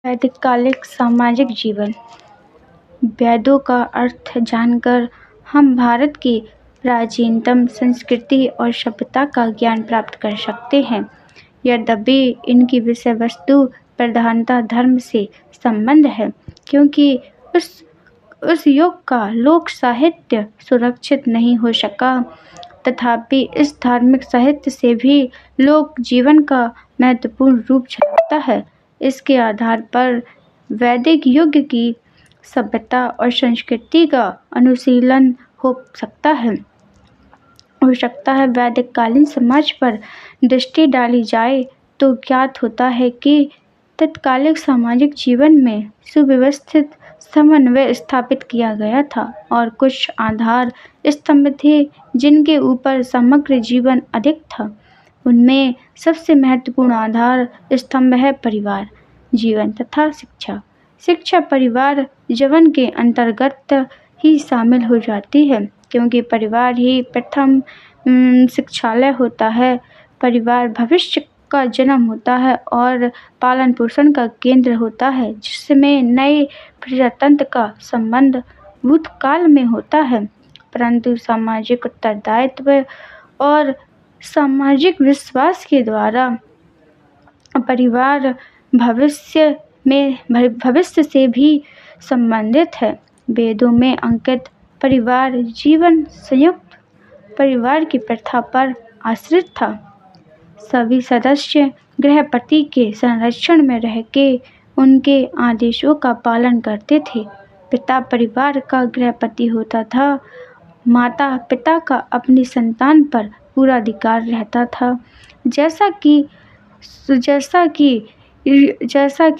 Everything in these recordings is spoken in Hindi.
वैदिक कालिक सामाजिक जीवन। वेदों का अर्थ जानकर हम भारत की प्राचीनतम संस्कृति और सभ्यता का ज्ञान प्राप्त कर सकते हैं। यद्यपि इनकी विषय वस्तु प्रधानता धर्म से संबंध है, क्योंकि उस युग का लोक साहित्य सुरक्षित नहीं हो सका। तथापि इस धार्मिक साहित्य से भी लोक जीवन का महत्वपूर्ण रूप झलकता है। इसके आधार पर वैदिक युग की सभ्यता और संस्कृति का अनुशीलन हो सकता है। वैदिक कालीन समाज पर दृष्टि डाली जाए तो ज्ञात होता है कि तत्कालिक सामाजिक जीवन में सुव्यवस्थित समन्वय स्थापित किया गया था और कुछ आधार स्तंभ थे जिनके ऊपर समग्र जीवन अधिक था। उनमें सबसे महत्वपूर्ण आधार स्तंभ है परिवार, जीवन तथा शिक्षा। शिक्षा परिवार जीवन के अंतर्गत ही शामिल हो जाती है, क्योंकि परिवार ही प्रथम शिक्षालय होता है। परिवार भविष्य का जन्म होता है और पालन पोषण का केंद्र होता है, जिसमें नए प्रजातंत्र का संबंध भूतकाल में होता है। परंतु सामाजिक उत्तरदायित्व और सामाजिक विश्वास के द्वारा परिवार भविष्य से भी संबंधित है। वेदों में अंकित परिवार जीवन संयुक्त परिवार की प्रथा पर आश्रित था। सभी सदस्य गृहपति के संरक्षण में रह के उनके आदेशों का पालन करते थे। पिता परिवार का गृहपति होता था। माता पिता का अपनी संतान पर पूरा अधिकार रहता था। जैसा कि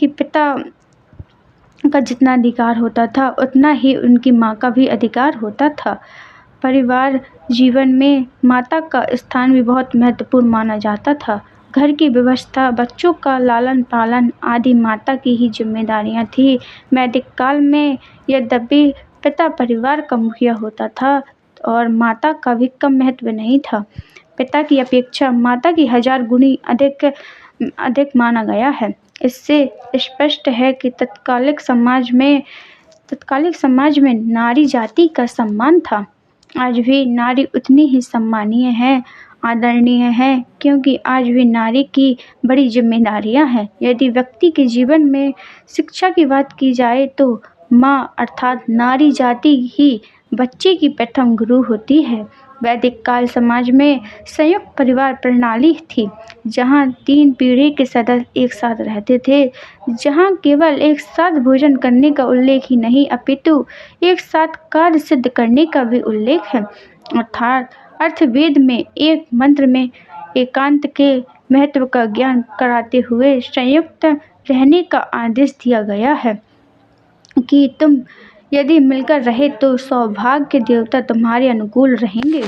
पिता का जितना अधिकार होता था, उतना ही उनकी माँ का भी अधिकार होता था। परिवार जीवन में माता का स्थान भी बहुत महत्वपूर्ण माना जाता था। घर की व्यवस्था, बच्चों का लालन पालन आदि माता की ही जिम्मेदारियां थी। वैदिक काल में यद्यपि पिता परिवार का मुखिया होता था और माता का भी कम महत्व नहीं था। पिता की अपेक्षा माता की 1000 गुनी अधिक माना गया है। इससे स्पष्ट है कि तत्कालिक समाज में नारी जाति का सम्मान था। आज भी नारी उतनी ही सम्मानीय है, आदरणीय है, क्योंकि आज भी नारी की बड़ी जिम्मेदारियां हैं। यदि व्यक्ति के जीवन में शिक्षा की बात की जाए तो माँ अर्थात नारी जाति ही बच्चे की प्रथम गुरु होती है। वैदिक काल समाज में संयुक्त परिवार प्रणाली थी, जहाँ 3 पीढ़ी के सदस्य एक साथ रहते थे, जहाँ केवल एक साथ भोजन करने का उल्लेख ही नहीं अपितु एक साथ कार्य सिद्ध करने का भी उल्लेख है। अर्थात अर्थवेद में एक मंत्र में एकांत के महत्व का ज्ञान कराते हुए संयुक्त रहने का आदेश दिया गया है कि तुम यदि मिलकर रहे तो सौभाग्य के देवता तुम्हारे अनुकूल रहेंगे।